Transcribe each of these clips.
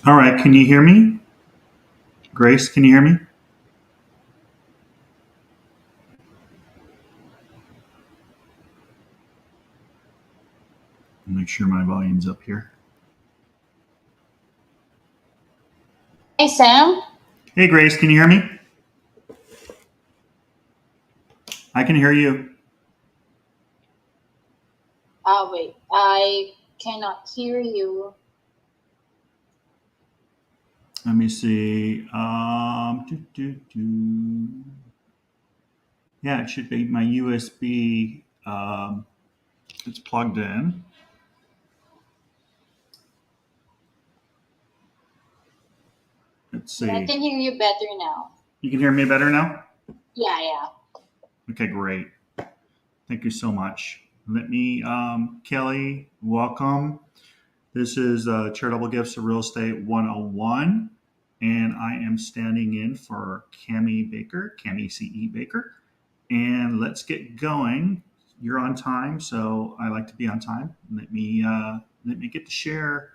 All right, can you hear me? Grace, can you hear me? Make sure my volume's up here. Hey, Sam. Hey, Grace, can you hear me? I can hear you. Wait, I cannot hear you. Let me see. Yeah, it should be my USB. It's plugged in. Let's see. I can hear you better now. You can hear me better now? Yeah. Okay, great. Thank you so much. Let me, Kelly, welcome. This is Charitable Gifts of Real Estate 101, and I am standing in for Cami CE Baker. And let's get going. You're on time, so I like to be on time. Let me get to share.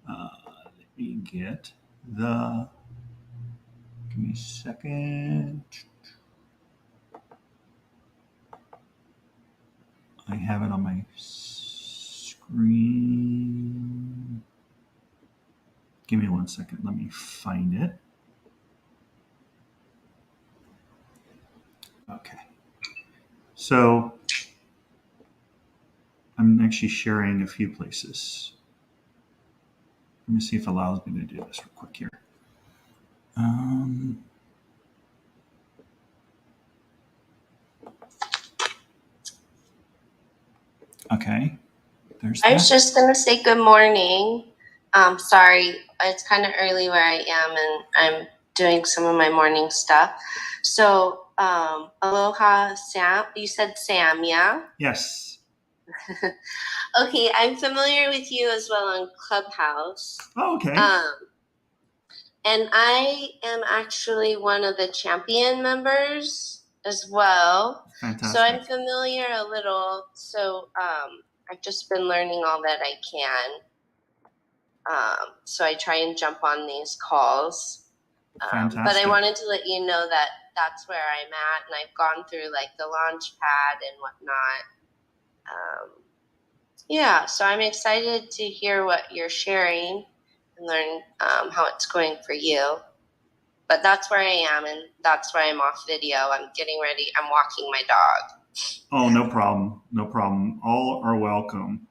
Let me get the. Give me a second. I have it on my screen. Give me 1 second. Let me find it. Okay. So I'm actually sharing a few places. Let me see if it allows me to do this real quick here. Okay. There's that. I was just going to say good morning. Sorry, it's kind of early where I am and I'm doing some of my morning stuff. So, aloha, Sam. You said Sam, yeah? Yes. Okay, I'm familiar with you as well on Clubhouse. Oh, okay. And I am actually one of the champion members as well. Fantastic. So I'm familiar a little. So I've just been learning all that I can. So I try and jump on these calls. Fantastic. But I wanted to let you know that that's where I'm at, and I've gone through like the launch pad and whatnot. Yeah, so I'm excited to hear what you're sharing and learn how it's going for you. But that's where I am, and that's why I'm off video. I'm getting ready. I'm walking my dog. Oh, no problem. No problem. All are welcome.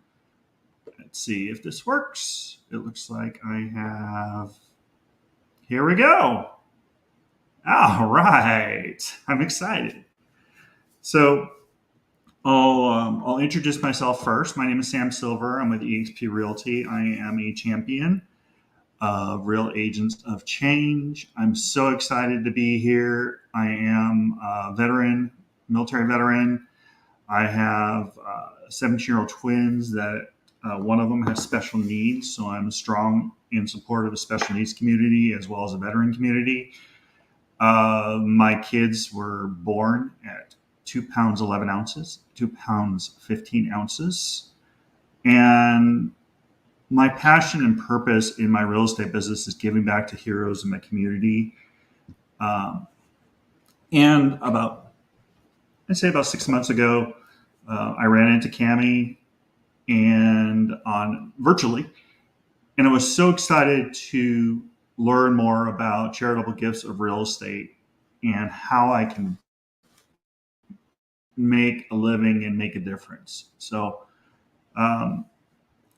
Let's see if this works. It looks like I have. Here we go. All right. I'm excited. So I'll introduce myself first. My name is Sam Silver. I'm with eXp Realty. I am a champion of Real Agents of Change. I'm so excited to be here. I am a veteran, military veteran. I have 17-year-old twins that one of them has special needs. So I'm strong in support of the special needs community as well as the veteran community. My kids were born at 2 pounds 11 ounces, 2 pounds 15 ounces. And my passion and purpose in my real estate business is giving back to heroes in my community. And I'd say about 6 months ago, I ran into Cami and on virtually, and I was so excited to learn more about charitable gifts of real estate and how I can make a living and make a difference. So,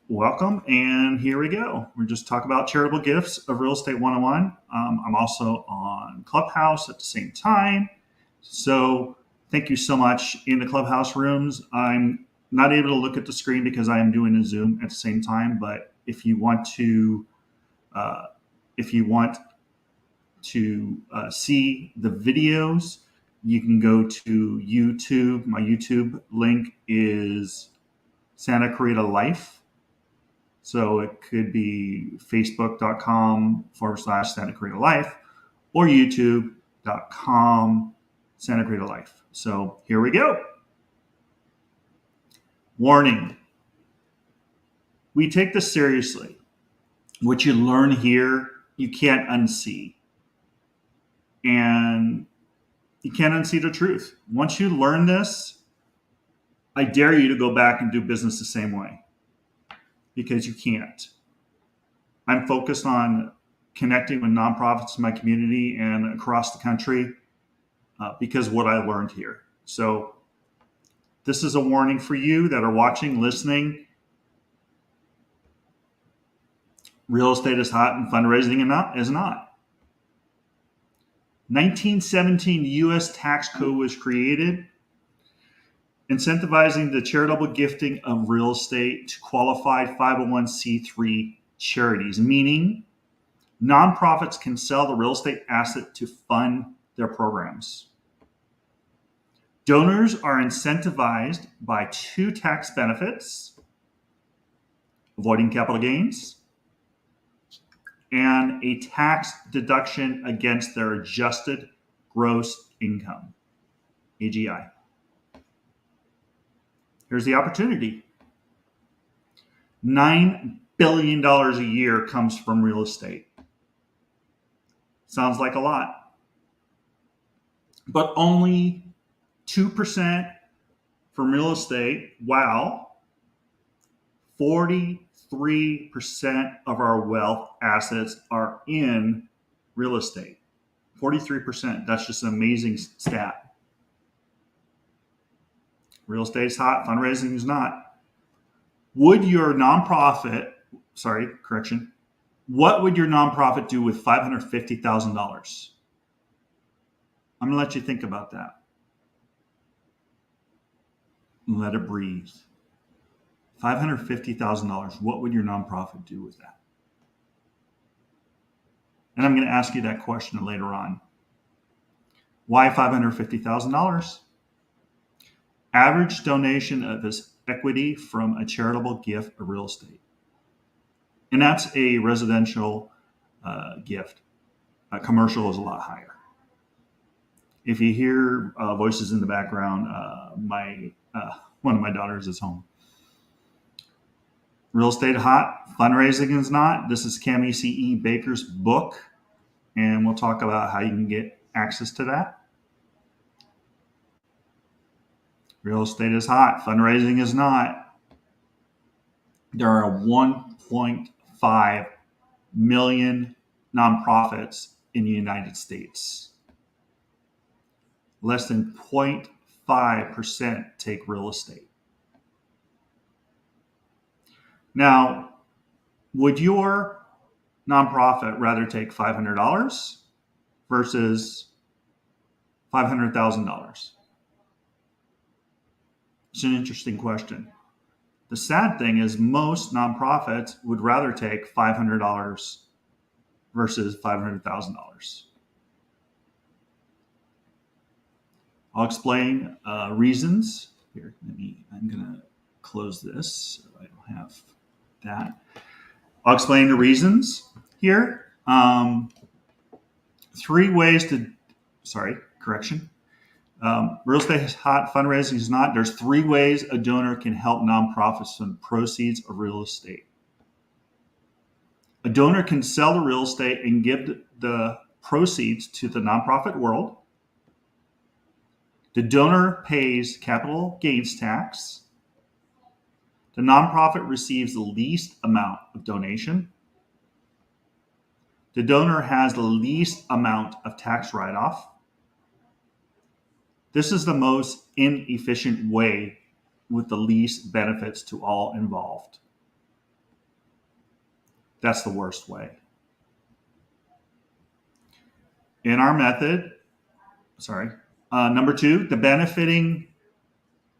welcome, and here we go. We're just talking about charitable gifts of real estate 101. I'm also on Clubhouse at the same time. So thank you so much. In the Clubhouse rooms, I'm not able to look at the screen because I am doing a Zoom at the same time. But if you want to, see the videos, you can go to YouTube. My YouTube link is Santa Clarita Life. So it could be facebook.com/Santa Clarita Life or youtube.com Santa Clarita Life. So here we go. Warning. We take this seriously. What you learn here, you can't unsee. And you can't unsee the truth. Once you learn this, I dare you to go back and do business the same way, because you can't. I'm focused on connecting with nonprofits in my community and across the country because of what I learned here. So this is a warning for you that are watching, listening. Real estate is hot and fundraising is not. 1917, the U.S. tax code was created, incentivizing the charitable gifting of real estate to qualified 501c3 charities, meaning nonprofits can sell the real estate asset to fund their programs. Donors are incentivized by two tax benefits: avoiding capital gains and a tax deduction against their adjusted gross income, AGI. Here's the opportunity. $9 billion a year comes from real estate. Sounds like a lot. But only 2% from real estate, while 43% of our wealth assets are in real estate. 43%. That's just an amazing stat. Real estate is hot, fundraising is not. What would your nonprofit do with $550,000? I'm going to let you think about that. Let it breathe. $550,000. What would your nonprofit do with that? And I'm going to ask you that question later on. Why $550,000? Average donation of this equity from a charitable gift of real estate. And that's a residential gift. A commercial is a lot higher. If you hear voices in the background, one of my daughters is home. Real estate hot, fundraising is not. This is Cami C.E. Baker's book, and we'll talk about how you can get access to that. Real estate is hot, fundraising is not. There are 1.5 million nonprofits in the United States. Less than 0.5% take real estate. Now, would your nonprofit rather take $500 versus $500,000? It's an interesting question. The sad thing is most nonprofits would rather take $500 versus $500,000. I'll explain reasons. Here, I'm going to close this so I don't have that. I'll explain the reasons here. Real estate is hot, fundraising is not. There's 3 ways a donor can help nonprofits from proceeds of real estate. A donor can sell the real estate and give the proceeds to the nonprofit world. The donor pays capital gains tax. The nonprofit receives the least amount of donation. The donor has the least amount of tax write-off. This is the most inefficient way with the least benefits to all involved. That's the worst way. In our method, number 2, the benefiting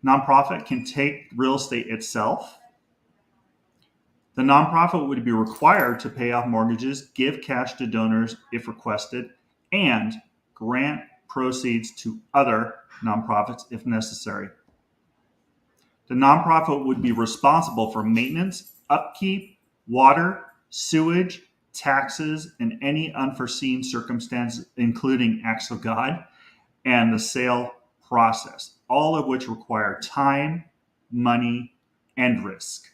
nonprofit can take real estate itself. The nonprofit would be required to pay off mortgages, give cash to donors if requested, and grant proceeds to other nonprofits if necessary. The nonprofit would be responsible for maintenance, upkeep, water, sewage, taxes, and any unforeseen circumstances, including acts of God, and the sale process, all of which require time, money, and risk.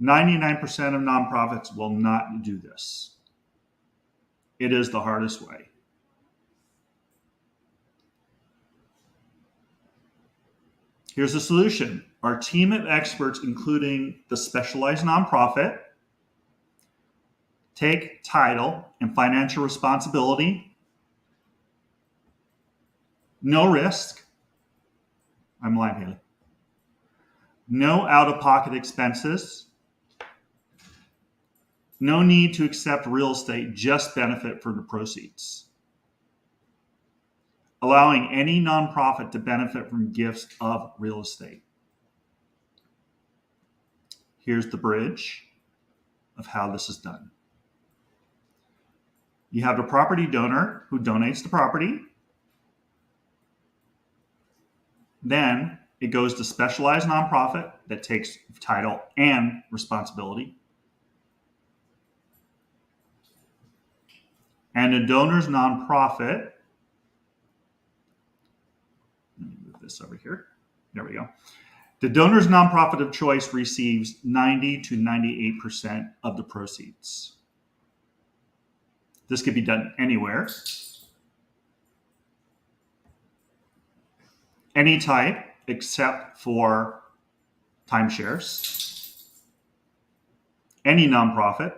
99% of nonprofits will not do this. It is the hardest way. Here's the solution. Our team of experts, including the specialized nonprofit, take title and financial responsibility, no risk. I'm lying, Haley. No out-of-pocket expenses. No need to accept real estate, just benefit from the proceeds. Allowing any nonprofit to benefit from gifts of real estate. Here's the bridge of how this is done. You have the property donor who donates the property. Then it goes to specialized nonprofit that takes title and responsibility. And the donor's nonprofit, let me move this over here. There we go. The donor's nonprofit of choice receives 90 to 98% of the proceeds. This could be done anywhere, any type except for timeshares, any nonprofit.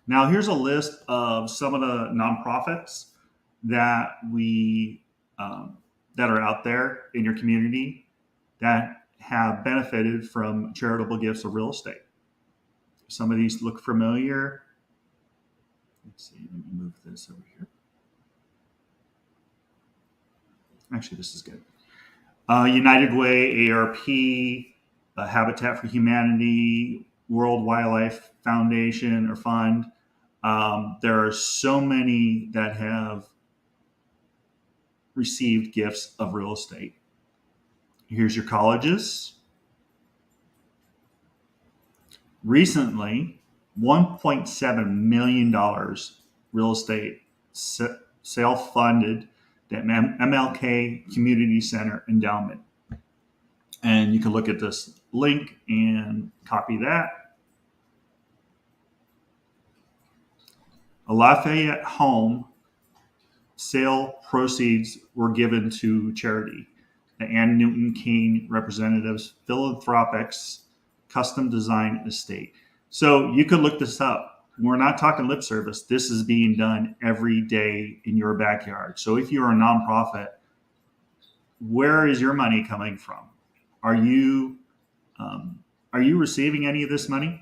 Now here's a list of some of the nonprofits that that are out there in your community that have benefited from charitable gifts of real estate. Some of these look familiar. Let's see, let me move this over here. Actually, this is good. United Way, ARP, Habitat for Humanity, World Wildlife Foundation or Fund. There are so many that have received gifts of real estate. Here's your colleges. Recently, $1.7 million real estate self-funded the MLK Community Center Endowment. And you can look at this link and copy that. A Lafayette home sale proceeds were given to charity. The Ann Newton Kane Representatives Philanthropics Custom Design Estate. So you could look this up. We're not talking lip service. This is being done every day in your backyard. So if you're a nonprofit, where is your money coming from? Are you receiving any of this money?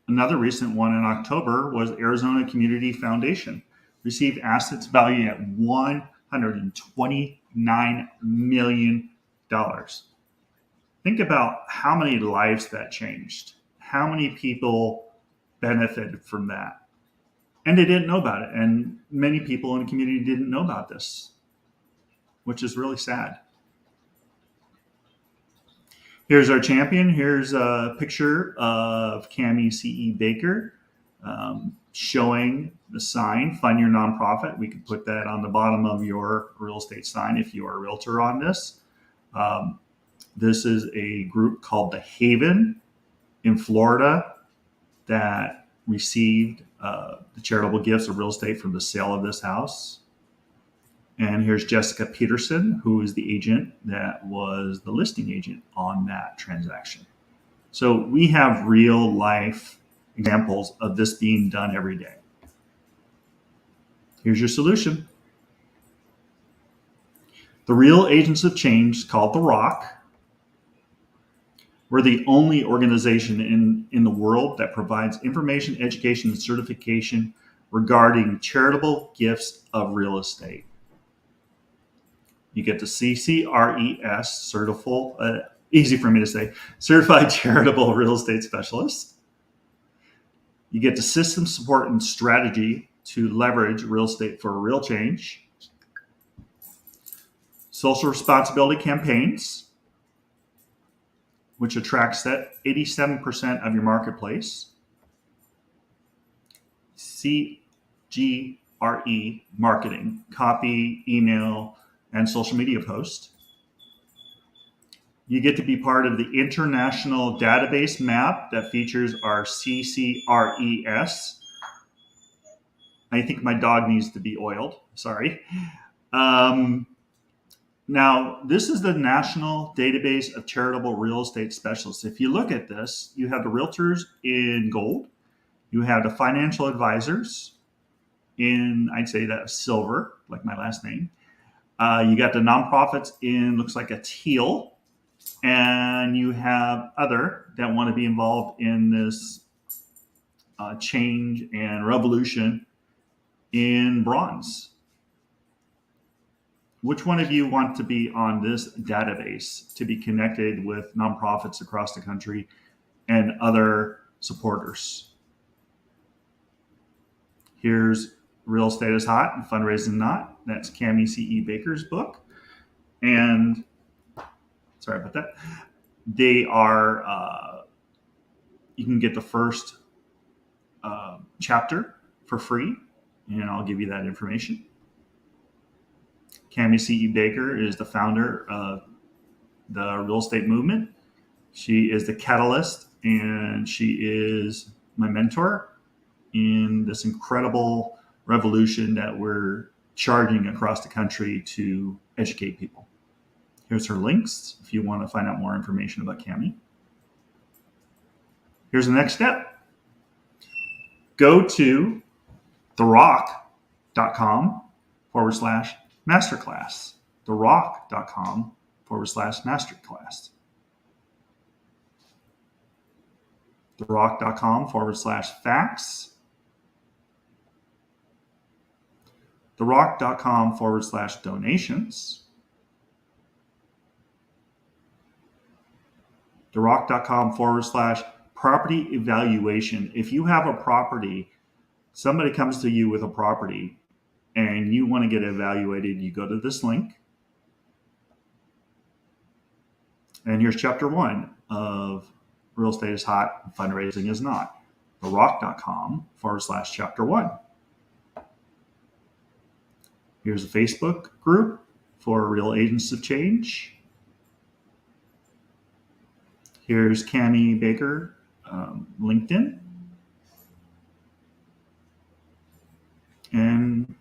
Another recent one in October was Arizona Community Foundation received assets valued at $129 million. Think about how many lives that changed. How many people benefited from that? And they didn't know about it. And many people in the community didn't know about this, which is really sad. Here's our champion. Here's a picture of Cammie C.E. Baker showing the sign, Fund Your Nonprofit. We could put that on the bottom of your real estate sign if you are a realtor on this. This is a group called The Haven in Florida that received the charitable gifts of real estate from the sale of this house. And here's Jessica Peterson, who is the agent that was the listing agent on that transaction. So we have real life examples of this being done every day. Here's your solution. The Real Agents of Change, called The Rock. We're the only organization in the world that provides information, education, and certification regarding charitable gifts of real estate. You get the CCRES, easy for me to say, Certified Charitable Real Estate Specialist. You get the system support and strategy to leverage real estate for real change. Social responsibility campaigns, which attracts that 87% of your marketplace. CGRE marketing, copy, email, and social media posts. You get to be part of the international database map that features our CCRES. I think my dog needs to be oiled. Sorry. Now, this is the National Database of Charitable Real Estate Specialists. If you look at this, you have the realtors in gold. You have the financial advisors in, I'd say that silver, like my last name. You got the nonprofits in, looks like a teal. And you have other that want to be involved in this change and revolution in bronze. Which one of you want to be on this database to be connected with nonprofits across the country and other supporters? Here's Real Estate is Hot and Fundraising Not. That's Cami C.E. Baker's book. And sorry about that. They are, you can get the first chapter for free, and I'll give you that information. Cami C.E. Baker is the founder of the real estate movement. She is the catalyst, and she is my mentor in this incredible revolution that we're charging across the country to educate people. Here's her links if you want to find out more information about Cami. Here's the next step. Go to therock.com/masterclass. therock.com/masterclass. therock.com/facts. therock.com/donations. therock.com/property evaluation. If you have a property, somebody comes to you with a property and you want to get evaluated, you go to this link. And here's chapter 1 of Real Estate is Hot, Fundraising is Not. therock.com/chapter 1. Here's a Facebook group for Real Agents of Change. Here's Cami Baker, LinkedIn. And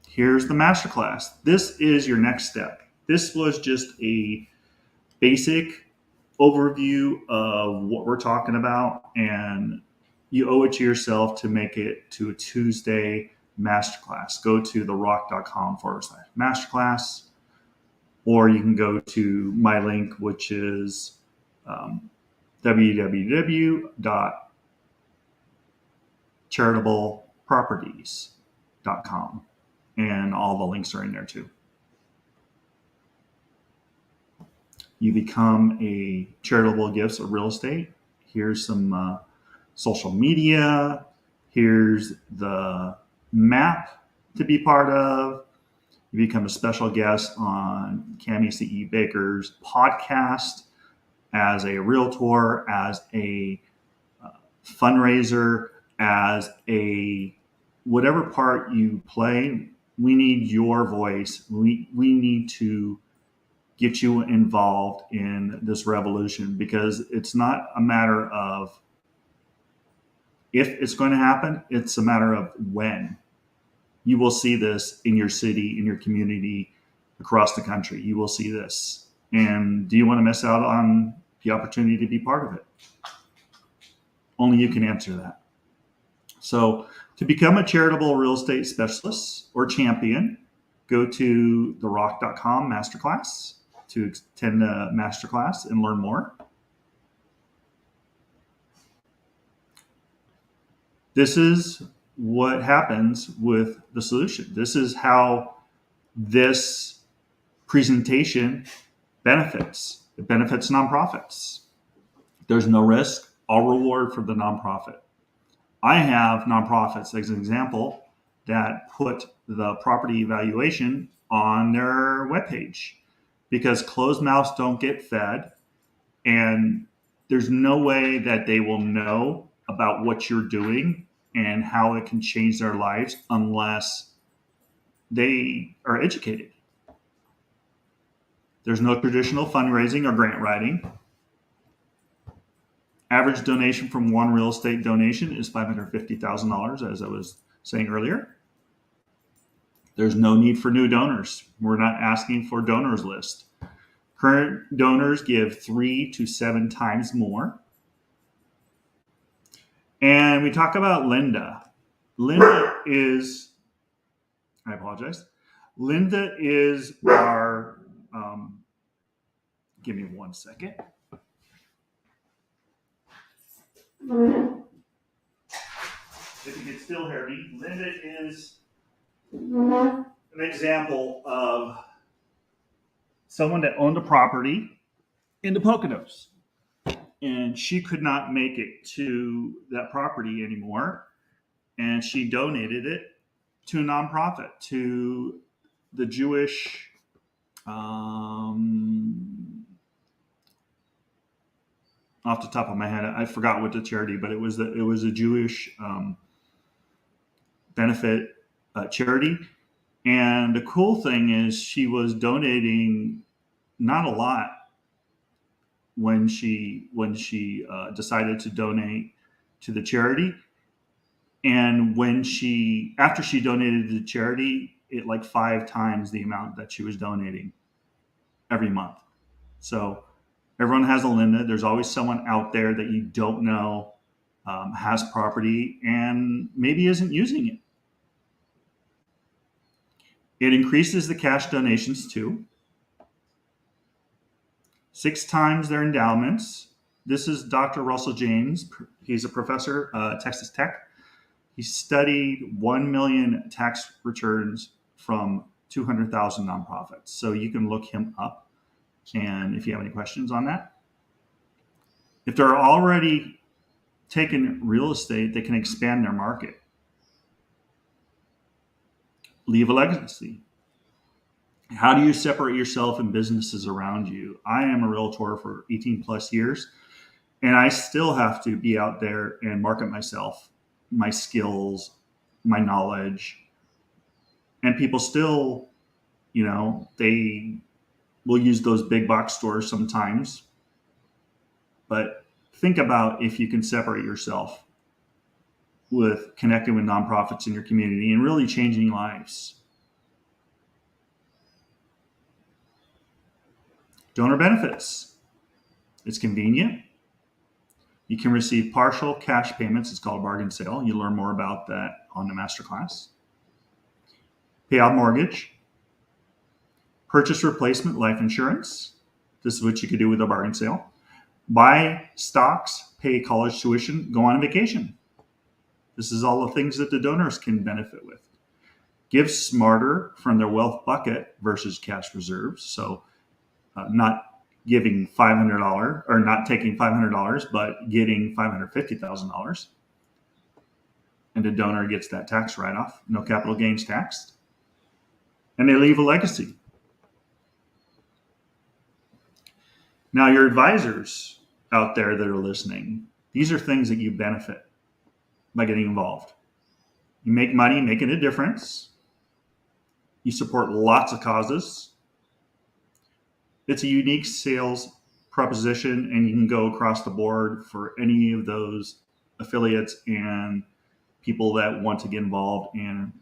here's the masterclass. This is your next step. This was just a basic overview of what we're talking about, and you owe it to yourself to make it to a Tuesday masterclass. Go to therock.com/masterclass, or you can go to my link, which is www.charitableproperties.com, and all the links are in there too. You become a charitable gifts of real estate. Here's some social media. Here's the map to be part of. You become a special guest on Cami C.E. Baker's podcast as a realtor, as a fundraiser, as a whatever part you play. We need your voice. We need to get you involved in this revolution, because it's not a matter of if it's going to happen, it's a matter of when. You will see this in your city, in your community, across the country. You will see this. And do you want to miss out on the opportunity to be part of it? Only you can answer that. So to become a charitable real estate specialist or champion, go to therock.com masterclass to attend the masterclass and learn more. This is what happens with the solution. This is how this presentation benefits. It benefits nonprofits. There's no risk, all reward for the nonprofit. I have nonprofits, as an example, that put the property evaluation on their webpage, because closed mouths don't get fed, and there's no way that they will know about what you're doing and how it can change their lives unless they are educated. There's no traditional fundraising or grant writing. Average donation from one real estate donation is $550,000, as I was saying earlier. There's no need for new donors. We're not asking for donors list. Current donors give 3 to 7 times more. And we talk about Linda. Linda is, I apologize. Linda is our, give me 1 second. If you can still hear me, Linda is an example of someone that owned a property in the Poconos. And she could not make it to that property anymore. And she donated it to a nonprofit, to the Jewish, off the top of my head, I forgot what the charity, but it was a Jewish benefit charity. And the cool thing is she was donating not a lot when she decided to donate to the charity. And after she donated to the charity, it like 5 times the amount that she was donating every month. So everyone has a Linda. There's always someone out there that you don't know has property and maybe isn't using it. It increases the cash donations too. 6 times their endowments. This is Dr. Russell James. He's a professor at Texas Tech. He studied 1 million tax returns from 200,000 nonprofits. So you can look him up. And if you have any questions on that, if they're already taking real estate, they can expand their market. Leave a legacy. How do you separate yourself and businesses around you? I am a realtor for 18 plus years, and I still have to be out there and market myself, my skills, my knowledge. And people still, they will use those big box stores sometimes. But think about if you can separate yourself with connecting with nonprofits in your community and really changing lives. Donor benefits. It's convenient. You can receive partial cash payments. It's called a bargain sale. You learn more about that on the masterclass. Pay out mortgage. Purchase replacement life insurance. This is what you could do with a bargain sale. Buy stocks, pay college tuition, go on vacation. This is all the things that the donors can benefit with. Give smarter from their wealth bucket versus cash reserves. So not giving $500 or not taking $500, but getting $550,000. And the donor gets that tax write-off, no capital gains tax. And they leave a legacy. Now, your advisors out there that are listening, these are things that you benefit by getting involved. You make money making a difference. You support lots of causes. It's a unique sales proposition, and you can go across the board for any of those affiliates and people that want to get involved in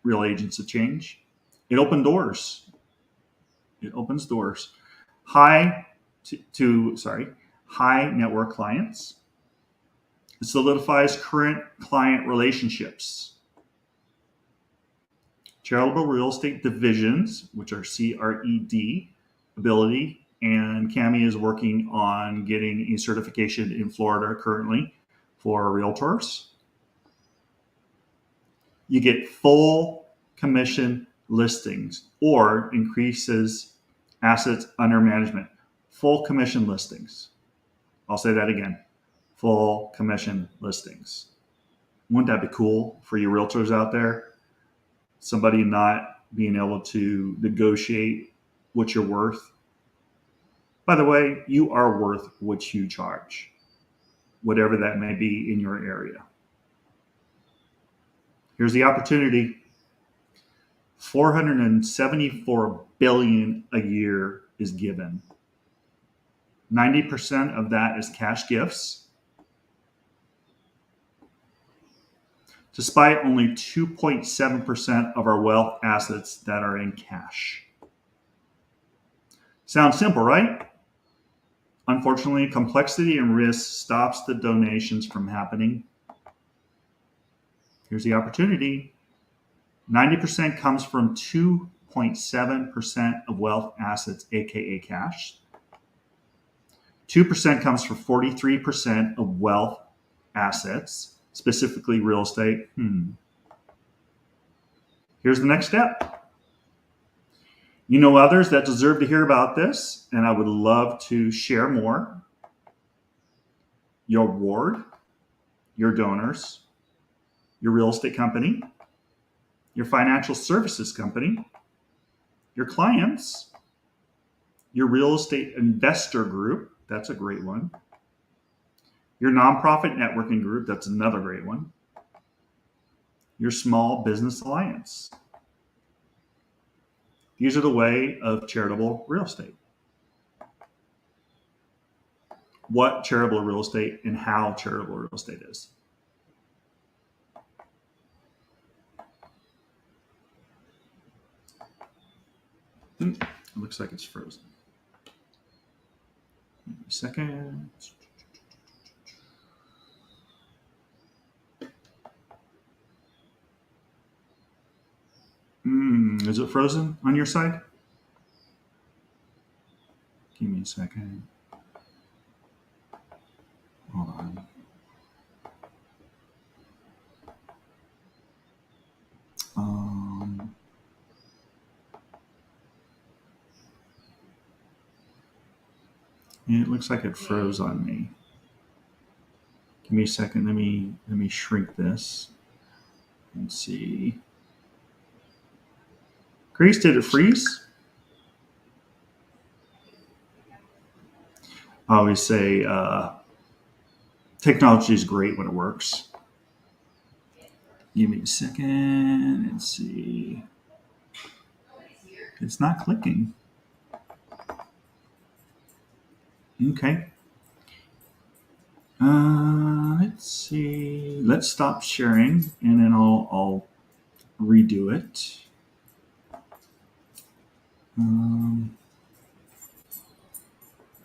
real agents of change. It opens doors. It opens doors. High network clients. It solidifies current client relationships. Charitable real estate divisions, which are CRED, ability, and Cami is working on getting a certification in Florida currently for realtors. You get full commission listings or increases assets under management. Full commission listings. I'll say that again. Full commission listings. Wouldn't that be cool for you realtors out there? Somebody not being able to negotiate what you're worth. By the way, you are worth what you charge, whatever that may be in your area. Here's the opportunity. $474 billion a year is given. 90% of that is cash gifts, despite only 2.7% of our wealth assets that are in cash. Sounds simple, right? Unfortunately, complexity and risk stops the donations from happening. Here's the opportunity. 90% comes from 2.7% of wealth assets, aka cash. 2% comes from 43% of wealth assets, specifically real estate. Here's the next step. You know others that deserve to hear about this, and I would love to share more. Your ward, your donors, your real estate company, your financial services company, your clients, your real estate investor group, that's a great one. Your nonprofit networking group, that's another great one. Your small business alliance. These are the way of charitable real estate. What charitable real estate and how charitable real estate is. It looks like it's frozen. Give me a second. Is it frozen on your side? Give me a second. Hold on. It looks like it froze on me. Give me a second. Let me shrink this and see. Grace, did it freeze? I always say technology is great when it works. Give me a second and see. It's not clicking. Okay. Let's see. Let's stop sharing, and then I'll redo it. Sam,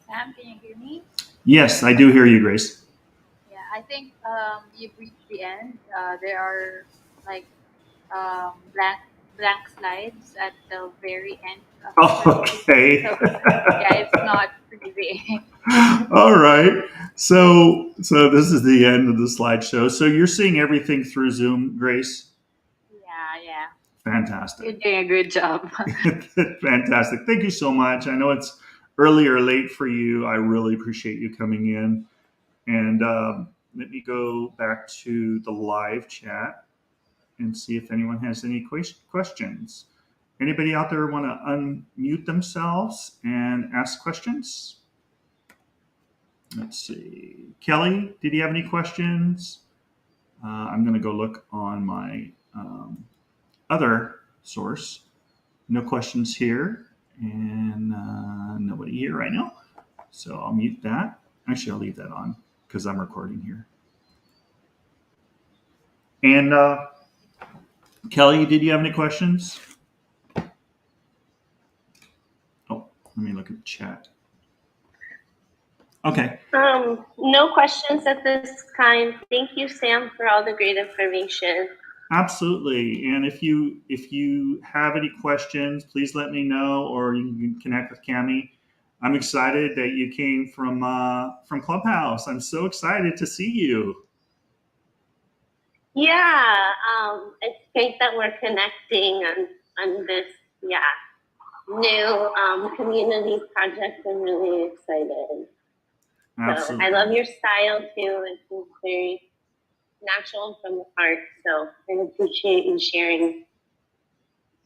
can you hear me? Yes, I do hear you, Grace. Yeah, I think you've reached the end. There are like blank slides at the very end of the Okay. So yeah, it's not freezing. All right. So this is the end of the slideshow. So you're seeing everything through Zoom, Grace? Yeah. Fantastic. You're doing a good job. Fantastic. Thank you so much. I know it's early or late for you. I really appreciate you coming in. And let me go back to the live chat and see if anyone has any questions. Anybody out there want to unmute themselves and ask questions? Let's see. Kelly, did you have any questions? I'm going to go look on my other source. No questions here, and nobody here right now. So I'll mute that. Actually, I'll leave that on because I'm recording here. And Kelly, did you have any questions? Oh, let me look at the chat. Okay. No questions at this time. Thank you, Sam, for all the great information. Absolutely. And if you have any questions, please let me know, or you can connect with Cami. I'm excited that you came from Clubhouse. I'm so excited to see you. Yeah, it's great that we're connecting on this new community project. I'm really excited. Absolutely. So I love your style too. It's very natural from the heart. So I appreciate you sharing.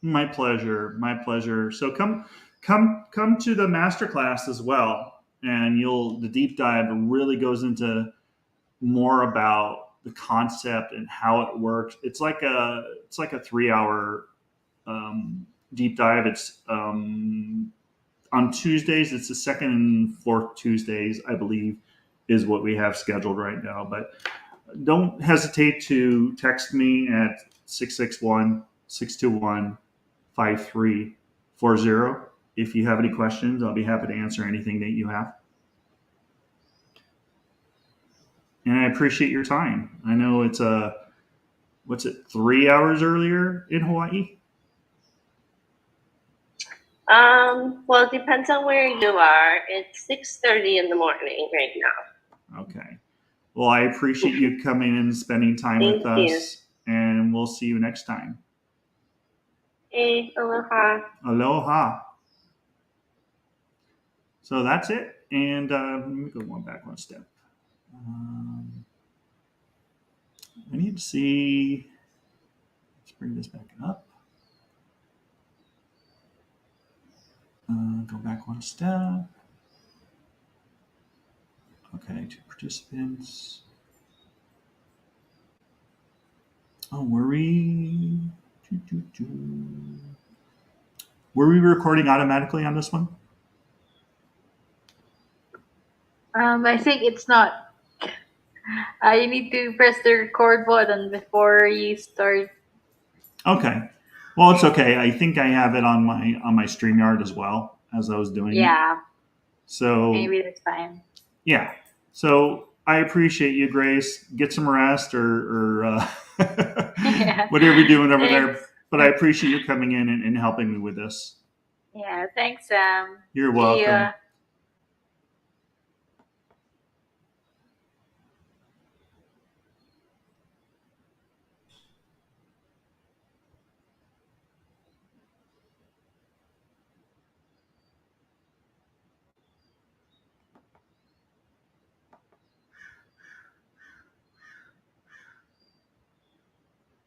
My pleasure. My pleasure. So come to the masterclass as well, and the deep dive really goes into more about the concept and how it works. It's like a 3-hour deep dive. It's on Tuesdays, it's the second and fourth Tuesdays, I believe, is what we have scheduled right now. But don't hesitate to text me at 661-621-5340. If you have any questions, I'll be happy to answer anything that you have. And I appreciate your time. I know it's 3 hours earlier in Hawaii? Well, it depends on where you are. It's 6:30 in the morning right now. Okay. Well, I appreciate you coming and spending time with Thank you. us, and we'll see you next time. Hey, aloha. Aloha. So that's it. And let me go back one step. I need to see. Let's bring this back up. Go back one step. Okay, 2 participants. Oh, were we? Were we recording automatically on this one? I think it's not. You need to press the record button before you start. Okay. Well, it's okay. I think I have it on my StreamYard as well as I was doing it. Yeah, So maybe that's fine. yeah. So I appreciate you, Grace. Get some rest or whatever you're doing over there. Thanks. But I appreciate you coming in and helping me with this. Yeah, thanks, Sam. You're See welcome. ya.